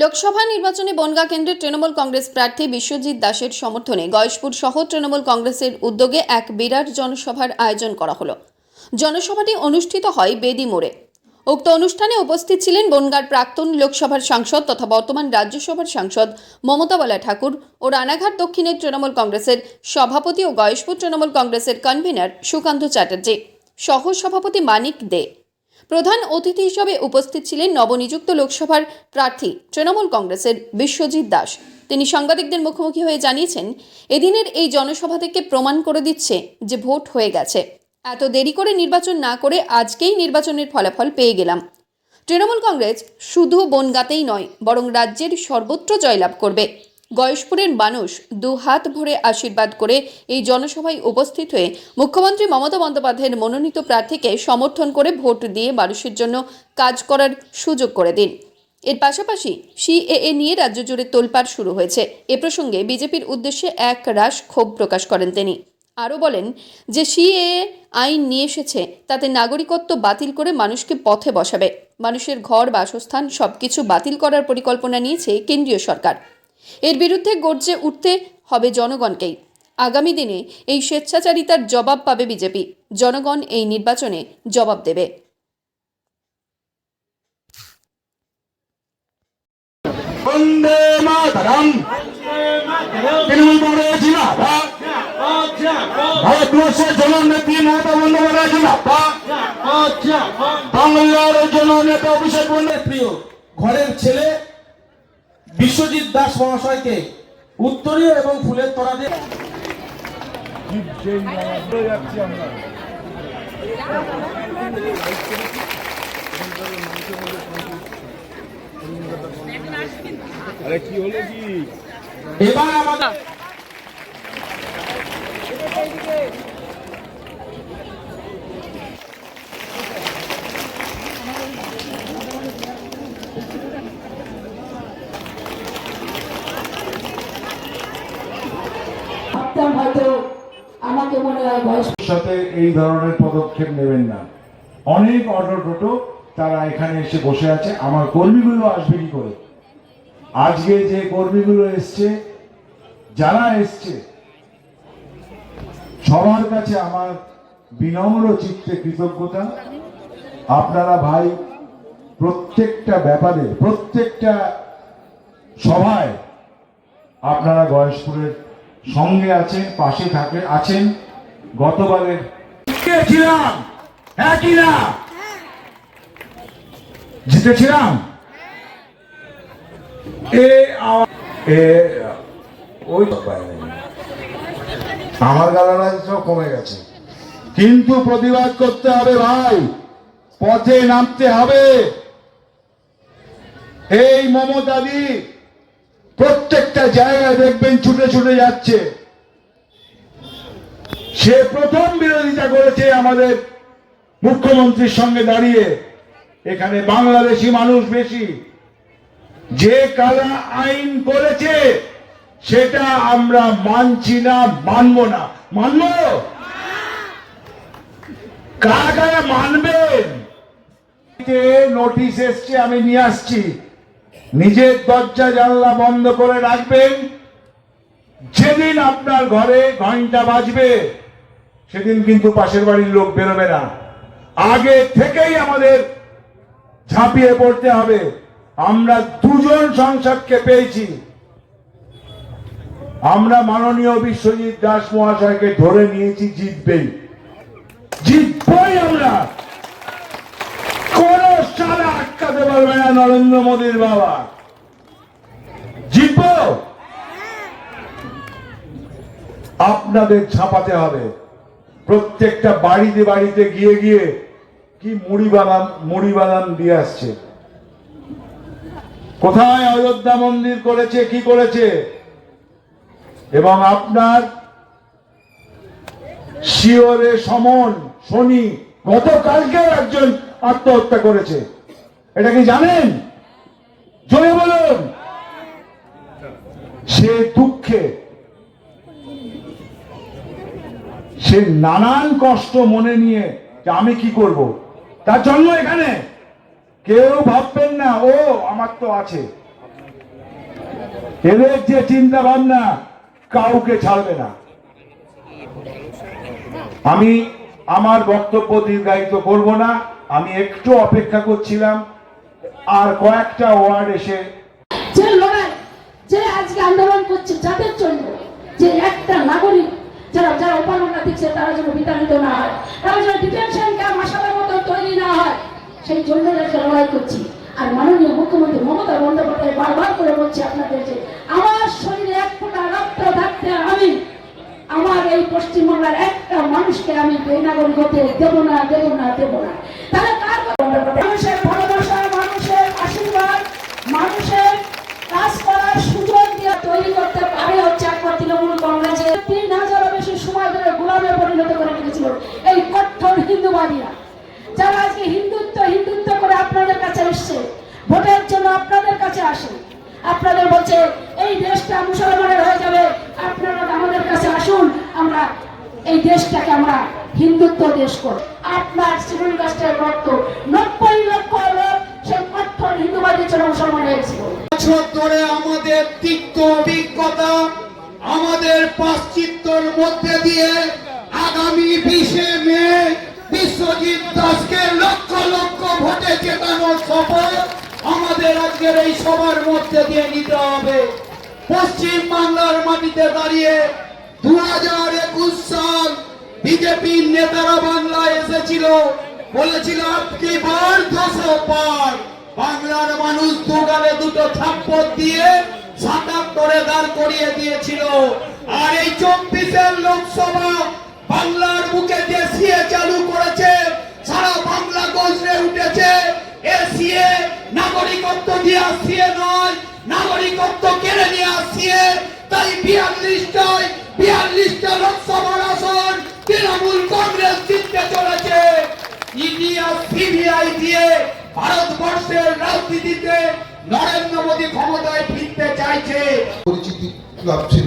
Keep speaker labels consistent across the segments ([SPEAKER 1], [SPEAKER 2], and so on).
[SPEAKER 1] লোকসভা নির্বাচনে বনগাঁ কেন্দ্রের তৃণমূল কংগ্রেস প্রার্থী বিশ্বজিৎ দাসের সমর্থনে গয়েশপুর সহ তৃণমূল কংগ্রেসের উদ্যোগে এক বিরাট জনসভার আয়োজন করা হলো। জনসভাটি অনুষ্ঠিত হয় বেদি মোড়ে। উক্ত অনুষ্ঠানে উপস্থিত ছিলেন বনগাঁর প্রাক্তন লোকসভার সাংসদ তথা বর্তমান রাজ্যসভার সাংসদ মমতা বালা ঠাকুর ও রানাঘাট দক্ষিণের তৃণমূল কংগ্রেসের সভাপতি ও গয়েশপুর তৃণমূল কংগ্রেসের কনভেনর সুকান্ত চ্যাটার্জি, সহ সভাপতি মানিক দে। প্রধান অতিথি হিসেবে উপস্থিত ছিলেন নবনিযুক্ত লোকসভার প্রার্থী তৃণমূল কংগ্রেসের বিশ্বজিৎ দাস। তিনি সাংবাদিকদের মুখোমুখি হয়ে জানিয়েছেন, এদিনের এই জনসভা থেকে প্রমাণ করে দিচ্ছে যে ভোট হয়ে গেছে। এত দেরি করে নির্বাচন না করে আজকেই নির্বাচনের ফলাফল পেয়ে গেলাম। তৃণমূল কংগ্রেস শুধু বনগাঁতেই নয়, বরং রাজ্যের সর্বত্র জয়লাভ করবে। গয়েশপুরের মানুষ দুহাত ভরে আশীর্বাদ করে এই জনসভায় উপস্থিত হয়ে মুখ্যমন্ত্রী মমতা বন্দ্যোপাধ্যায়ের মনোনীত প্রার্থীকে সমর্থন করে ভোট দিয়ে মানুষের জন্য কাজ করার সুযোগ করে দিন। এর পাশাপাশি সিএএ নিয়ে রাজ্য জুড়ে তোলপাড় শুরু হয়েছে। এ প্রসঙ্গে বিজেপির উদ্দেশ্যে এক রাশ ক্ষোভ প্রকাশ করেন তিনি। আরও বলেন যে সিএএ আইন নিয়ে এসেছে, তাতে নাগরিকত্ব বাতিল করে মানুষকে পথে বসাবে। মানুষের ঘর, বাসস্থান সবকিছু বাতিল করার পরিকল্পনা নিয়েছে কেন্দ্রীয় সরকার। এর বিরুদ্ধে গর্জে উঠতে হবে জনগণকেই। আগামী দিনে এই স্বেচ্ছাচারিতার জবাব পাবে বিজেপি। জনগণ এই নির্বাচনে জবাব দেবে।
[SPEAKER 2] বন্দে মাতরম। তৃণমূল কংগ্রেস জিন্দাবাদ। ভারতবর্ষের জননেত্রী মমতা বন্দ্যোপাধ্যায় জিন্দাবাদ। বাংলার জননেতা অভিষেক বন্দ্যোপাধ্যায়
[SPEAKER 3] প্রিয় ঘরের ছেলে বিশ্বজিৎ দাস মহাশয়কে উত্তরীয় এবং ফুলের তোড়া দিয়ে
[SPEAKER 2] কি হলো কি
[SPEAKER 3] এবার আমাদের
[SPEAKER 4] সাথে এই ধরনের পদক্ষেপ নেবেন না। অনেক অটো টোটো তারা এখানে এসে বসে আছে। আমার কর্মীগুলো আসবে কি করে? আজকে যে কর্মীগুলো এসছে, যারা এসছে, সবার কাছে আমার বিনম্র চিত্তে কৃতজ্ঞতা। আপনারা ভাই প্রত্যেকটা ব্যাপারে, প্রত্যেকটা সভায় আপনারা গয়েশপুরের সঙ্গে আছেন, পাশে আছেন। গতবারে ছিলাম একই না, জিতেছিলাম। আমার গালাটা সব কমে গেছে, কিন্তু প্রতিবাদ করতে হবে ভাই, পথে নামতে হবে। এই মমতাদি প্রত্যেকটা জায়গায় দেখবেন ছুটে ছুটে যাচ্ছে। সে প্রথম বিরোধিতা করেছে আমাদের মুখ্যমন্ত্রীর সঙ্গে দাঁড়িয়ে। এখানে বাংলাদেশি মানুষ বেশি। যে কালা আইন করেছে সেটা আমরা মানছি না, মানব না। মানব? কারা কারা মানবেন? নোটিশ এসছে, আমি নিয়ে আসছি। নিজের দরজা জানলা বন্ধ করে রাখবেন। যেদিন আপনার ঘরে ঘন্টা বাজবে সেদিন কিন্তু পাশের বাড়ির লোক বেরোবে না। আগে থেকেই আমাদের ঝাঁপিয়ে পড়তে হবে। আমরা দুজন সংসদকে পেয়েছি। আমরা মাননীয় বিশ্বজিৎ দাস মহাশয়কে ধরে নিয়েছি, জিতবেই, জিতবই আমরা। কোন সারা আটকাতে পারবে না নরেন্দ্র মোদীর বাবা। জিতব। আপনাদের ঝাঁপাতে হবে। প্রত্যেকটা বাড়িতে বাড়িতে গিয়ে গিয়ে কি মুড়ি বাদাম দিয়ে আসছে। কোথায় অযোধ্যা মন্দির করেছে, কি করেছে। এবং আপনার শিওরে সমন শনি গতকালকে একজন আত্মহত্যা করেছে। এটা কি জানেন? জয় বলুন। সে দুঃখে, সে নানান কষ্ট মনে নিয়ে যে আমি কি করব, তার জন্য এখানে। কেউ ভাববেন না ও আমার তো আছে, এদের যে চিন্তা ভাবনা কাউকে ছাড়বে না। আমি আমার বক্তব্য দীর্ঘায়িত করব না, আমি একটু অপেক্ষা করছিলাম আর কয়েকটা ওয়ার্ড এসে
[SPEAKER 5] যে লড়াই, যে আজকে আন্দোলন করছে যাদের জন্য, যে একটা নাগরিক যারা যারা উপালনা দিচ্ছে তারা যেন বিতাড়িত না হয়, তারা যেন ডিটেনশন ক্যাম্প হাসপাতালের মতো তৈরি না হয়, সেই জন্য আজকে লড়াই করছি। আর মাননীয় মুখ্যমন্ত্রী মমতা বন্দ্যোপাধ্যায় বারবার করে বলছে আপনাদের যে আমার শরীরে এক ফোঁটা রক্ত থাকতে আমি আমার এই পশ্চিমবাংলার একটা মানুষকে আমি বেনাগরিক হতে দেব না, দেব না, দেব না। তাহলে কার মানুষের ভালোবাসা, মানুষের আশীর্বাদ, মানুষের কাজ করার সুযোগ দিয়ে তৈরি করতে পারে হচ্ছে একবার তৃণমূল কংগ্রেসের ৩,০০০ বেশি সময় ধরে গোলামে পরিণত করে রেখেছিল এই কঠোর হিন্দুবাদীরা, যারা আজকে হিন্দুত্ব হিন্দুত্ব করে আপনাদের কাছে এসছে, ভোটের জন্য আপনাদের কাছে আসে, আপনাদের বলছে এই দেশটা মুসলমানের হয়ে যাবে, আপনারা আমাদের কাছে আসুন, আমরা এই দেশটাকে আমরা হিন্দুত্ব দেশ করব। আপনার শিডিউল কাস্টের রক্ত ৯০ লক্ষ লোক সেই কঠোর হিন্দুবাদীর জন্য মুসলমান হয়েছিল।
[SPEAKER 2] বছর ধরে আমাদের তিক্ত অভিজ্ঞতা, আমাদের পাশ্চিত্যর মধ্যে দিয়ে আগামী 20শে মে বিশ্বজিৎ দাসকে লক্ষ লক্ষ ভোটে জেতানোর শপথ আমাদের আজকের এই সবার মধ্যে দিয়ে নিতে হবে। পশ্চিম বাংলার মাটিতে দাঁড়িয়ে 2021 সাল বিজেপির নেতারা বাংলায় এসেছিল, বলেছিল আপনি বার 200 পার। বাংলার মানুষ দুগালে দুটো থাপ্পড় দিয়ে 77-এ দাঁড় করিয়ে দিয়েছিল। আর এই 24-এর লোকসভা বাংলার বুকে যে সিএ চালু করেছে, সারা বাংলা গজরে উঠেছে। সিএ নাগরিকত্ব দিয়ে সিএ নয়, নাগরিকত্ব কেড়ে নিয়ে সিএ। তাই 42টা লোকসভার আসন তৃণমূল কংগ্রেস জিততে চলেছে। ইডি আর সিবিআই দিয়ে ভারতবর্ষের রাজনীতিতে নরেন্দ্র মোদী ক্ষমতায় ফিরতে চাইছে।
[SPEAKER 6] পরিচিতি লাভ ছিল।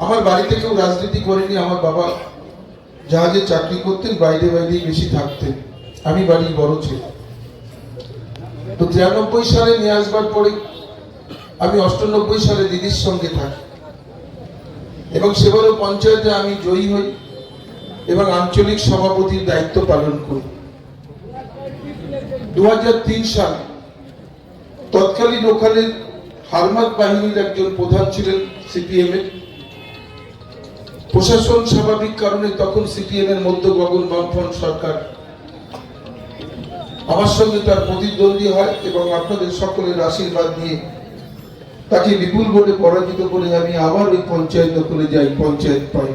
[SPEAKER 6] আমার বাড়িতে কেউ রাজনীতি করেনি। আমার বাবা জাহাজে চাকরি করতেন, বাইরে বাইরেই বেশি থাকতেন। আমি বাড়ির বড় ছেলে। তো 93 সালে নিয়ে আসবার পরে আমি 98 সালে দিদির সঙ্গে থাকি এবং সেবারও পঞ্চায়েতে আমি জয়ী হই এবং আঞ্চলিক সভাপতির দায়িত্ব পালন করি। 2003 সাল তৎকালীন ওখানে হারমাত বাহিনীর একজন প্রধান ছিলেন সিপিএম এর। প্রশাসন স্বাভাবিক কারণে তখন সিপিএম এর মধ্য গগন বামফ্রন্ট সরকার, আমার সঙ্গে তার প্রতিদ্বন্দ্বী হয় এবং আপনাদের সকলের আশীর্বাদ নিয়ে তাকে বিপুল ভোটে পরাজিত করে আমি আবার ওই পঞ্চায়েত দখলে যাই, পঞ্চায়েত পাই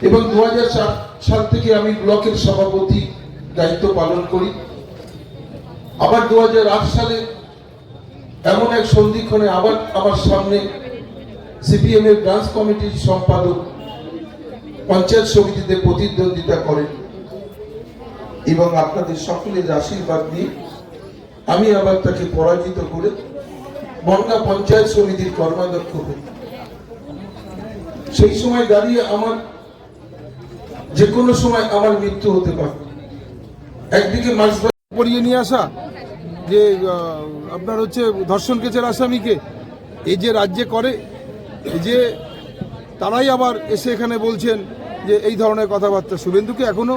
[SPEAKER 6] এবং 2004 সাল থেকে আমি ব্লকের সভাপতি দায়িত্ব পালন করি। আবার 2008 সালে এমন এক সন্ধিক্ষণে আবার আমার সামনে সিপিএম এর ব্রাঞ্চ কমিটির সম্পাদক পঞ্চায়েত সমিতিতে প্রতিদ্বন্দ্বিতা করেন এবং আপনাদের সকলের আশীর্বাদ নিয়ে আমি আবার তাকে পরাজিত করে বনগাঁ পঞ্চায়েত সমিতির কর্মাধ্যক্ষ হই। সেই সময় দাঁড়িয়ে আমার যে কোনো সময় আমার মৃত্যু হতে পারে। একদিকে মাছ
[SPEAKER 7] পরিয়ে নিয়ে আসা, যে আপনার হচ্ছে ধর্ষণ কেসের আসামিকে এই যে রাজ্যে করে, এই যে তারাই আবার এসে এখানে বলছেন যে এই ধরনের কথাবার্তা। শুভেন্দুকে এখনও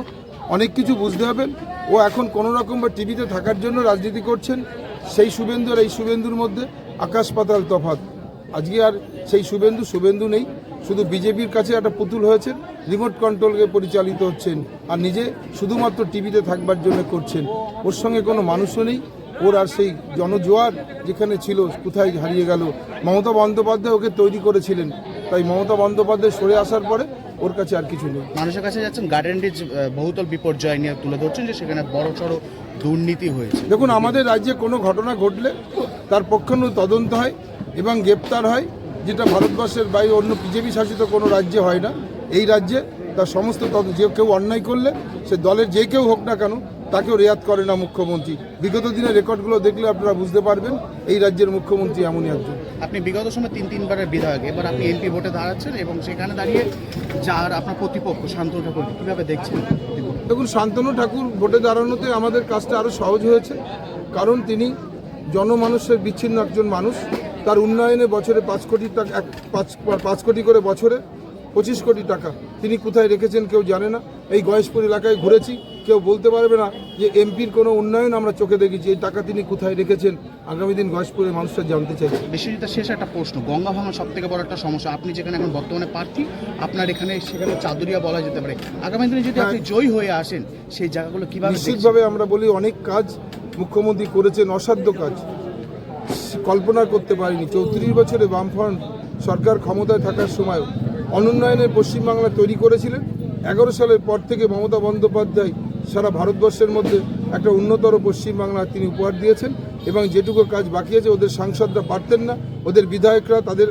[SPEAKER 7] অনেক কিছু বুঝতে হবেন। ও এখন কোনো রকম বা টিভিতে থাকার জন্য রাজনীতি করছেন। সেই শুভেন্দু আর এই শুভেন্দুর মধ্যে আকাশ পাতাল তফাৎ। আজকে আর সেই শুভেন্দু নেই, শুধু বিজেপির কাছে একটা পুতুল হয়েছেন, রিমোট কন্ট্রোলকে পরিচালিত হচ্ছেন আর নিজে শুধুমাত্র টিভিতে থাকবার জন্য করছেন। ওর সঙ্গে কোনো মানুষও নেই। ওর আর সেই জনজোয়ার যেখানে ছিল কোথায় হারিয়ে গেল। মমতা বন্দ্যোপাধ্যায় ওকে তৈরি করেছিলেন, তাই মমতা বন্দ্যোপাধ্যায় সরে আসার পরে ওর কাছে আর কিছু নেই।
[SPEAKER 8] মানুষের কাছে যাচ্ছেন, গার্ডেন রিচ বহুতল বিপর্যয় নিয়ে তুলে ধরছেন যে সেখানে বড়সড় দুর্নীতি হয়েছে।
[SPEAKER 7] দেখুন, আমাদের রাজ্যে কোনো ঘটনা ঘটলে তার পক্ষানুগ তদন্ত হয় এবং গ্রেপ্তার হয়, যেটা ভারতবর্ষের বাইরে অন্য বিজেপি শাসিত কোনো রাজ্যে হয় না। এই রাজ্যে তার সমস্ত যে কেউ অন্যায় করলে সে দলের যে কেউ হোক না কেন তাকেও রেয়াত করে না মুখ্যমন্ত্রী। বিগত দিনের রেকর্ডগুলো দেখলে আপনারা বুঝতে পারবেন এই রাজ্যের মুখ্যমন্ত্রী এমনই একজন।
[SPEAKER 8] আপনি বিগত সময় 3-3বারের বিধায়ক, এবার আপনি এমপি ভোটে দাঁড়াচ্ছেন এবং সেখানে দাঁড়িয়ে যার আপনার প্রতিপক্ষ শান্তনু ঠাকুর, কীভাবে দেখছেন?
[SPEAKER 7] দেখুন, শান্তনু ঠাকুর ভোটে দাঁড়ানোতে আমাদের কাজটা আরও সহজ হয়েছে, কারণ তিনি জনমানুষের বিচ্ছিন্ন একজন মানুষ। তার উন্নয়নে বছরে 5 কোটি টাকা 5 কোটি করে বছরে 25 কোটি টাকা তিনি কোথায় রেখেছেন কেউ জানে না। এই গয়েশপুর এলাকায় ঘুরেছি, কেউ বলতে পারবে না যে এমপির কোনো উন্নয়ন আমরা চোখে দেখেছি। এই টাকা তিনি কোথায় রেখেছেন আগামী দিন গয়েশপুরের মানুষরা জানতে চাইছে।
[SPEAKER 8] বিশ্বজিৎ শেষ একটা প্রশ্ন, গঙ্গা ভাঙা সব থেকে বড় একটা সমস্যা। আপনি যেখানে এখন বর্তমানে প্রার্থী, আপনার এখানে সেখানে চাদুরিয়া বলা যেতে পারে। আগামী দিনে যদি আপনি জয়ী হয়ে আসেন, সেই জায়গাগুলো কিভাবে দেখছেন?
[SPEAKER 7] নিশ্চিতভাবে আমরা বলি অনেক কাজ মুখ্যমন্ত্রী করেছেন, অসাধ্য কাজ কল্পনা করতে পারিনি। 34 বছরে বামফ্রন্ট সরকার ক্ষমতায় থাকার সময় অনুন্নয়নের পশ্চিমবাংলা তৈরি করেছিলেন। 11 সালের পর থেকে মমতা বন্দ্যোপাধ্যায় সারা ভারতবর্ষের মধ্যে একটা উন্নতর পশ্চিমবাংলা তিনি উপহার দিয়েছেন এবং যেটুকু কাজ বাকি আছে ওদের সাংসদরা পারতেন না, ওদের বিধায়করা তাদের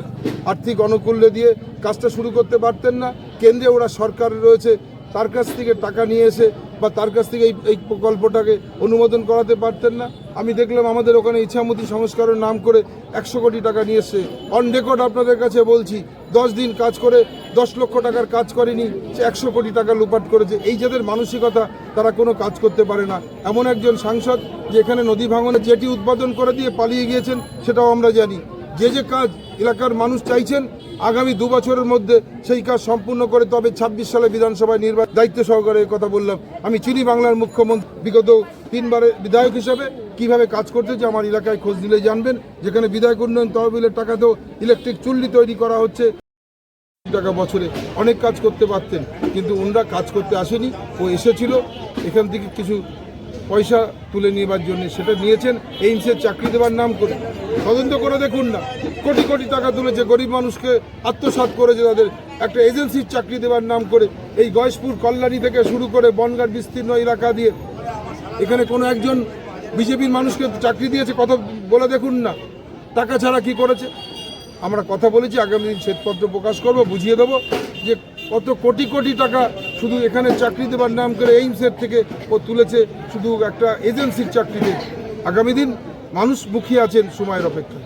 [SPEAKER 7] আর্থিক অনুকূল্য দিয়ে কাজটা শুরু করতে পারতেন না। কেন্দ্রে ওরা সরকার রয়েছে, তার কাছ থেকে টাকা নিয়ে এসে বা তার কাছ থেকে এই প্রকল্পটাকে অনুমোদন করাতে পারতেন না। আমি দেখলাম আমাদের ওখানে ইছামতি সংস্কারের নাম করে 100 কোটি টাকা নিয়ে এসছে। অন রেকর্ড আপনাদের কাছে বলছি, 10 দিন কাজ করে 10 লক্ষ টাকার কাজ করেনি, সে 100 কোটি টাকা লুপাট করেছে। এই যাদের মানসিকতা, তারা কোনো কাজ করতে পারে না। এমন একজন সাংসদ যে এখানে নদী ভাঙনে যেটি উদ্বোধন করে দিয়ে পালিয়ে গিয়েছেন, সেটাও আমরা জানি। যে কাজ এলাকার মানুষ চাইছেন আগামী 2 বছরের মধ্যে সেই কাজ সম্পূর্ণ করে তবে 26 সালে বিধানসভায় নির্বাচন দায়িত্ব সহকারে কথা বললাম। আমি চিনি বাংলার মুখ্যমন্ত্রী বিগত 3 বারের বিধায়ক হিসাবে কিভাবে কাজ করতেছে। আমার এলাকায় খোঁজ দিলে জানবেন, যেখানে বিধায়ক উন্নয়ন তহবিলের টাকাতেও ইলেকট্রিক চুল্লি তৈরি করা হচ্ছে টাকা বছরে। অনেক কাজ করতে পারতেন, কিন্তু ওনারা কাজ করতে আসেনি। ও এসেছিল এখান থেকে কিছু পয়সা তুলে নেবার জন্য, সেটা নিয়েছেন এইমসের চাকরি দেওয়ার নাম করে। তদন্ত করে দেখুন না, কোটি কোটি টাকা তুলেছে, গরিব মানুষকে আত্মসাৎ করেছে, তাদের একটা এজেন্সির চাকরি দেওয়ার নাম করে। এই গয়েশপুর কল্যাণী থেকে শুরু করে বনগাঁর বিস্তীর্ণ এলাকা দিয়ে এখানে কোনো একজন বিজেপির মানুষকে চাকরি দিয়েছে? কথা বলে দেখুন না, টাকা ছাড়া কি করেছে। আমরা কথা বলেছি, আগামী দিন শ্বেতপত্র প্রকাশ করব, বুঝিয়ে দেবো যে কত কোটি কোটি টাকা শুধু এখানে চাকরি দেওয়ার নাম করে এইমসের থেকে ও তুলেছে, শুধু একটা এজেন্সির চাকরিতে। আগামী দিন মানুষ মুখিয়ে আছেন সময়ের অপেক্ষা।